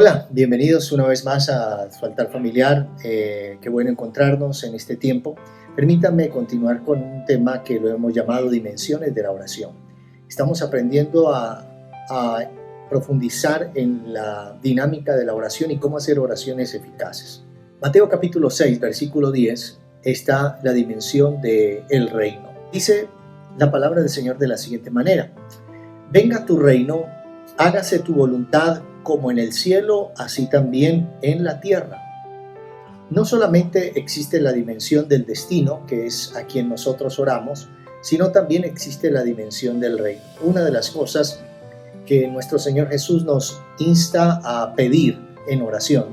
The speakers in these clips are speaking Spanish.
Hola, bienvenidos una vez más a su altar familiar. Qué bueno encontrarnos en este tiempo. Permítanme continuar con un tema que lo hemos llamado dimensiones de la oración. Estamos aprendiendo a profundizar en la dinámica de la oración y cómo hacer oraciones eficaces. Mateo capítulo 6, versículo 10, está la dimensión del reino. Dice la palabra del Señor de la siguiente manera: venga tu reino, hágase tu voluntad como en el cielo, así también en la tierra. No solamente existe la dimensión del destino, que es a quien nosotros oramos, sino también existe la dimensión del reino. Una de las cosas que nuestro Señor Jesús nos insta a pedir en oración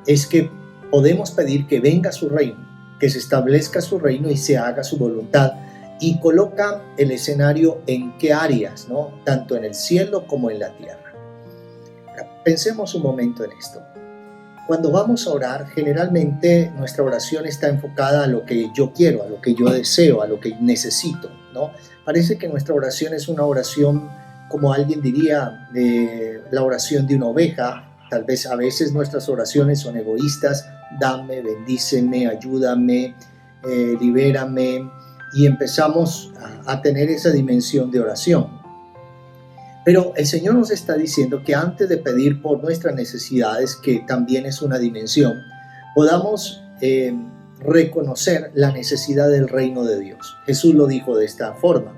es que podemos pedir que venga su reino, que se establezca su reino y se haga su voluntad, y coloca el escenario en qué áreas, ¿no? Tanto en el cielo como en la tierra. Pensemos un momento en esto. Cuando vamos a orar, generalmente nuestra oración está enfocada a lo que yo quiero, a lo que yo deseo, a lo que necesito, ¿no? Parece que nuestra oración es una oración, como alguien diría, la oración de una oveja. Tal vez a veces nuestras oraciones son egoístas: dame, bendíceme, ayúdame, libérame, y empezamos a tener esa dimensión de oración. Pero el Señor nos está diciendo que antes de pedir por nuestras necesidades, que también es una dimensión, podamos reconocer la necesidad del reino de Dios. Jesús lo dijo de esta forma: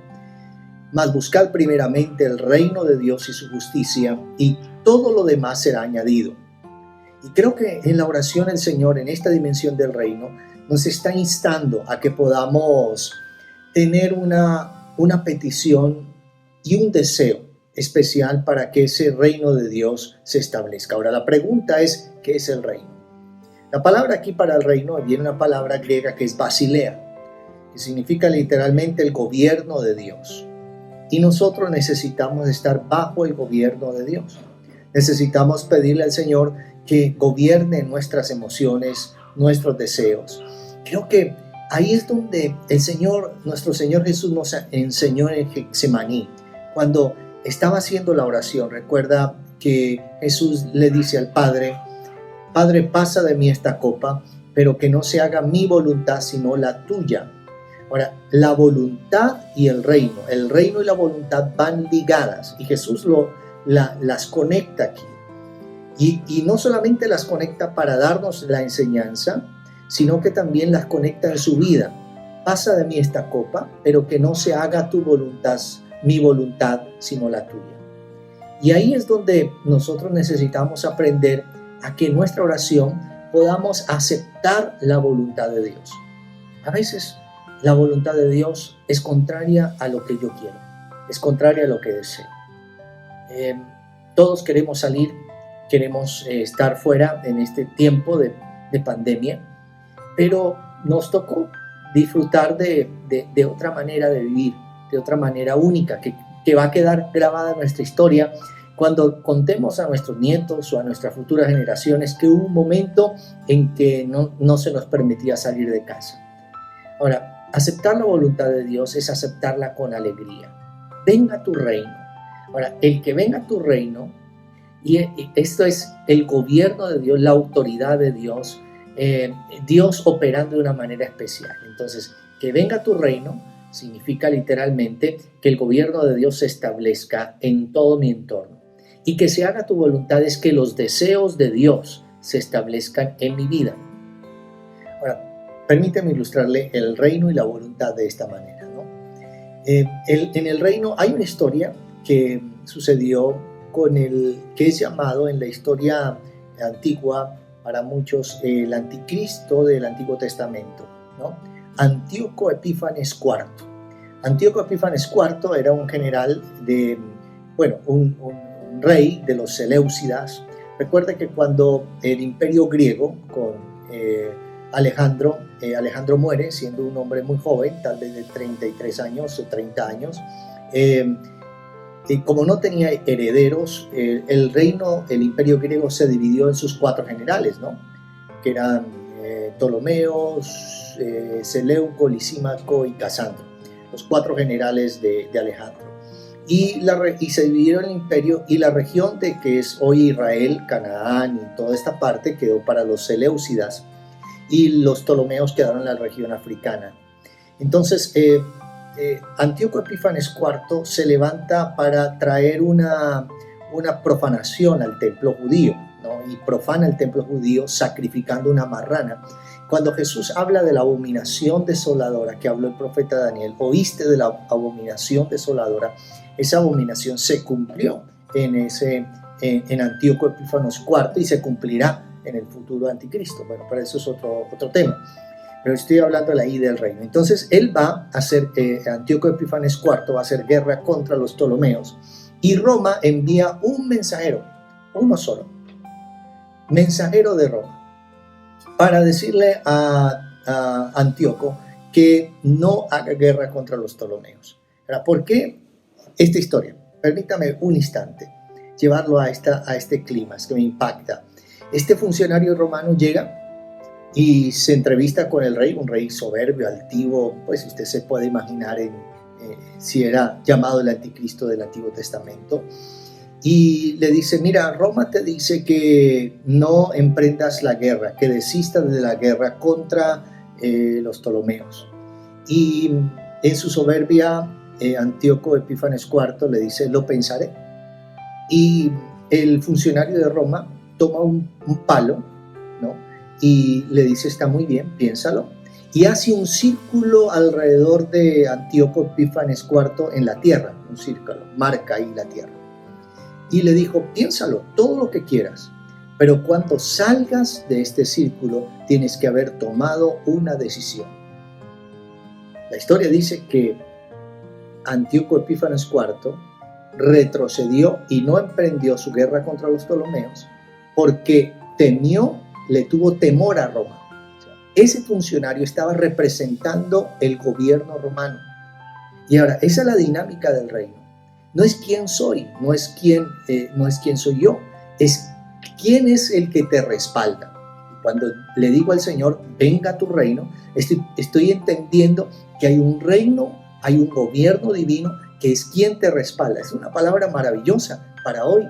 mas buscad primeramente el reino de Dios y su justicia, y todo lo demás será añadido. Y creo que en la oración el Señor, en esta dimensión del reino, nos está instando a que podamos tener una petición y un deseo especial para que ese reino de Dios se establezca. Ahora, la pregunta es: ¿qué es el reino? La palabra aquí para el reino viene una palabra griega que es basilea, que significa literalmente el gobierno de Dios. Y nosotros necesitamos estar bajo el gobierno de Dios. Necesitamos pedirle al Señor que gobierne nuestras emociones, nuestros deseos. Creo que ahí es donde nuestro Señor Jesús nos enseñó en Getsemaní, cuando estaba haciendo la oración. Recuerda que Jesús le dice al Padre: Padre, pasa de mí esta copa, pero que no se haga mi voluntad sino la tuya. Ahora, la voluntad y el reino y la voluntad van ligadas, y Jesús las conecta aquí. Y no solamente las conecta para darnos la enseñanza, sino que también las conecta en su vida. Pasa de mí esta copa, pero que no se haga tu voluntad, mi voluntad, sino la tuya. Y ahí es donde nosotros necesitamos aprender a que en nuestra oración podamos aceptar la voluntad de Dios. A veces la voluntad de Dios es contraria a lo que yo quiero, es contraria a lo que deseo. Todos queremos salir, queremos estar fuera en este tiempo de pandemia, pero nos tocó disfrutar de otra manera de vivir, de otra manera única, que va a quedar grabada en nuestra historia cuando contemos a nuestros nietos o a nuestras futuras generaciones que hubo un momento en que no se nos permitía salir de casa. Ahora, aceptar la voluntad de Dios es aceptarla con alegría. Venga tu reino. Ahora, el que venga tu reino, y esto es el gobierno de Dios, la autoridad de Dios, Dios operando de una manera especial. Entonces, que venga tu reino significa literalmente que el gobierno de Dios se establezca en todo mi entorno, y que se haga tu voluntad es que los deseos de Dios se establezcan en mi vida. Ahora, permíteme ilustrarle el reino y la voluntad de esta manera, ¿no? En el reino hay una historia que sucedió con el que es llamado en la historia antigua para muchos el anticristo del Antiguo Testamento, ¿no? Antíoco Epífanes IV. Antíoco Epífanes IV era un general un rey de los Seleucidas. Recuerde que cuando el imperio griego con Alejandro muere siendo un hombre muy joven, tal vez de 33 años o 30 años, como no tenía herederos, el imperio griego se dividió en sus 4 generales, ¿no? Que eran Ptolomeo, Seleuco, Lisímaco y Casandro, los 4 generales de Alejandro. y se dividieron el imperio, y la región de que es hoy Israel, Canaán y toda esta parte quedó para los Seleucidas, y los Ptolomeos quedaron en la región africana. Entonces, Antíoco Epífanes IV se levanta para traer una profanación al templo judío, ¿no? Y profana el templo judío sacrificando una marrana. Cuando Jesús habla de la abominación desoladora que habló el profeta Daniel, oíste de la abominación desoladora, esa abominación se cumplió en Antíoco Epífanes IV y se cumplirá en el futuro anticristo. Bueno, pero eso es otro tema. Pero estoy hablando de la ida del reino. Entonces, él va a hacer, Antíoco Epífanes IV va a hacer guerra contra los Ptolomeos, y Roma envía un mensajero, uno solo, mensajero de Roma, para decirle a Antíoco que no haga guerra contra los Ptolomeos. ¿Por qué esta historia? Permítame un instante llevarlo a este clima que me impacta. Este funcionario romano llega y se entrevista con el rey, un rey soberbio, altivo, pues usted se puede imaginar si era llamado el anticristo del Antiguo Testamento, y le dice: mira, Roma te dice que no emprendas la guerra, que desistas de la guerra contra los Ptolomeos. Y en su soberbia, Antíoco Epífanes IV le dice: lo pensaré. Y el funcionario de Roma toma un palo, ¿no? Y le dice: está muy bien, piénsalo. Y hace un círculo alrededor de Antíoco Epífanes IV en la tierra, un círculo, marca ahí la tierra. Y le dijo: piénsalo, todo lo que quieras, pero cuando salgas de este círculo tienes que haber tomado una decisión. La historia dice que Antíoco Epífanes IV retrocedió y no emprendió su guerra contra los Ptolomeos porque le tuvo temor a Roma. Ese funcionario estaba representando el gobierno romano. Y ahora, esa es la dinámica del reino. No es quién soy, no es quién soy yo, es quién es el que te respalda. Y cuando le digo al Señor: venga a tu reino, estoy entendiendo que hay un reino, hay un gobierno divino que es quien te respalda. Es una palabra maravillosa para hoy,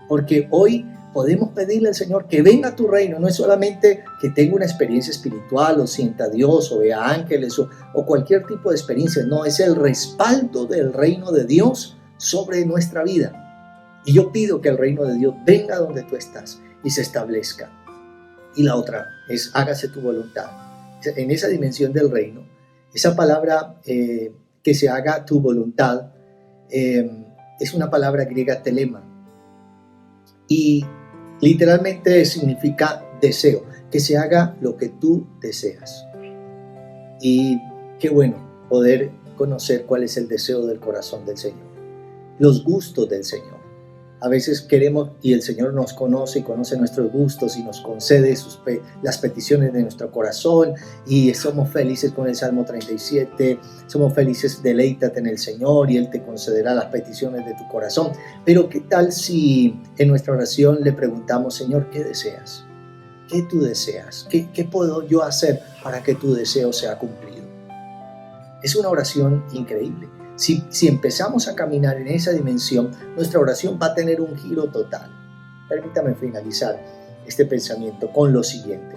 porque hoy podemos pedirle al Señor que venga a tu reino. No es solamente que tenga una experiencia espiritual o sienta a Dios o vea ángeles o cualquier tipo de experiencia. No, es el respaldo del reino de Dios sobre nuestra vida. Y yo pido que el reino de Dios venga donde tú estás y se establezca. Y la otra es: hágase tu voluntad. En esa dimensión del reino, esa palabra que se haga tu voluntad es una palabra griega telema, y literalmente significa deseo, que se haga lo que tú deseas. Y qué bueno poder conocer cuál es el deseo del corazón del Señor, los gustos del Señor. A veces queremos, y el Señor nos conoce y conoce nuestros gustos y nos concede las peticiones de nuestro corazón, y somos felices con el Salmo 37, somos felices, deleítate en el Señor y Él te concederá las peticiones de tu corazón. Pero ¿qué tal si en nuestra oración le preguntamos: Señor, ¿qué deseas? ¿Qué tú deseas? ¿Qué puedo yo hacer para que tu deseo sea cumplido? Es una oración increíble. Si empezamos a caminar en esa dimensión, nuestra oración va a tener un giro total. Permítame finalizar este pensamiento con lo siguiente.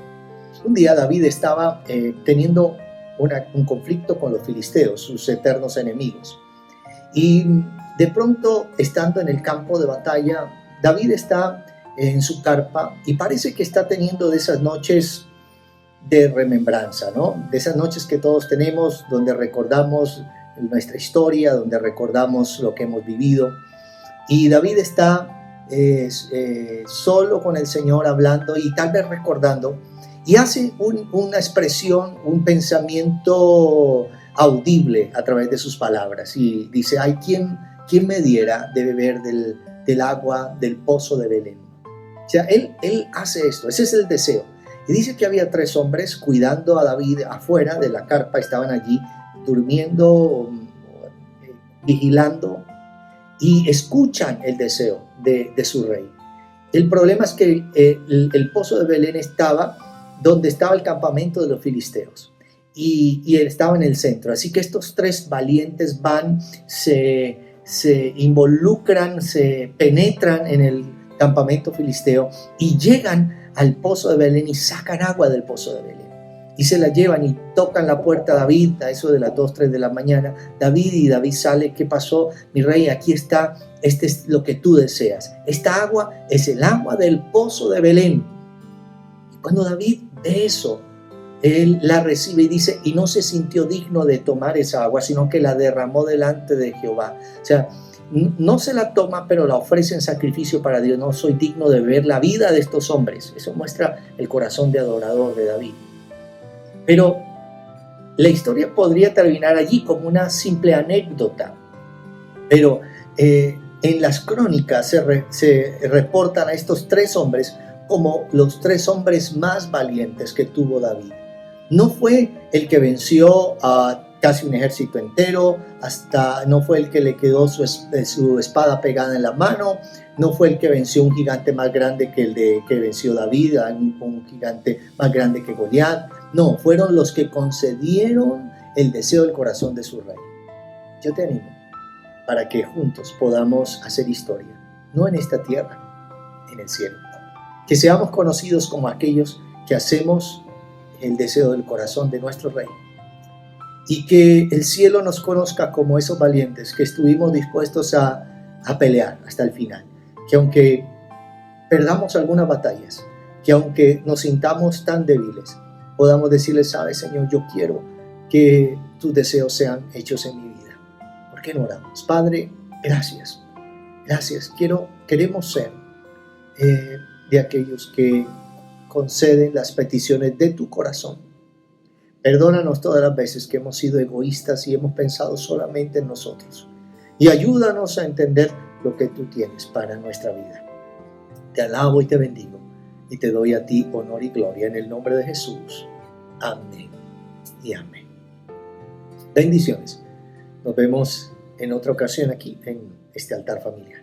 Un día David estaba teniendo un conflicto con los filisteos, sus eternos enemigos. Y de pronto, estando en el campo de batalla, David está en su carpa y parece que está teniendo de esas noches de remembranza, ¿no? De esas noches que todos tenemos, donde recordamos nuestra historia, donde recordamos lo que hemos vivido. Y David está solo con el Señor, hablando y tal vez recordando, y hace una expresión, un pensamiento audible a través de sus palabras, y dice: hay quien me diera de beber del agua del pozo de Belén. O sea, él hace esto, ese es el deseo. Y dice que había 3 hombres cuidando a David afuera de la carpa, estaban allí durmiendo, vigilando, y escuchan el deseo de su rey. El problema es que el pozo de Belén estaba donde estaba el campamento de los filisteos, y él estaba en el centro. Así que estos 3 valientes van, se se involucran, se penetran en el campamento filisteo y llegan al pozo de Belén y sacan agua del pozo de Belén. Y se la llevan y tocan la puerta a David, a eso de las 2, 3 de la mañana. David sale, ¿qué pasó? Mi rey, aquí está, este es lo que tú deseas. Esta agua es el agua del pozo de Belén. Y cuando David ve eso, él la recibe y dice, y no se sintió digno de tomar esa agua, sino que la derramó delante de Jehová. O sea, no se la toma, pero la ofrece en sacrificio para Dios. No soy digno de ver la vida de estos hombres. Eso muestra el corazón de adorador de David. Pero la historia podría terminar allí como una simple anécdota. Pero en las crónicas se reportan a estos 3 hombres como los 3 hombres más valientes que tuvo David. No fue el que venció a casi un ejército entero, no fue el que le quedó su espada pegada en la mano, no fue el que venció un gigante más grande que el que venció David, un gigante más grande que Goliat. No, fueron los que concedieron el deseo del corazón de su rey. Yo te animo para que juntos podamos hacer historia, no en esta tierra, en el cielo. Que seamos conocidos como aquellos que hacemos el deseo del corazón de nuestro rey. Y que el cielo nos conozca como esos valientes que estuvimos dispuestos a pelear hasta el final. Que aunque perdamos algunas batallas, que aunque nos sintamos tan débiles, podamos decirle, sabes, Señor, yo quiero que tus deseos sean hechos en mi vida. ¿Por qué no oramos? Padre, gracias. Gracias. Queremos ser de aquellos que conceden las peticiones de tu corazón. Perdónanos todas las veces que hemos sido egoístas y hemos pensado solamente en nosotros. Y ayúdanos a entender lo que tú tienes para nuestra vida. Te alabo y te bendigo. Y te doy a ti honor y gloria en el nombre de Jesús. Amén y amén. Bendiciones. Nos vemos en otra ocasión aquí en este altar familiar.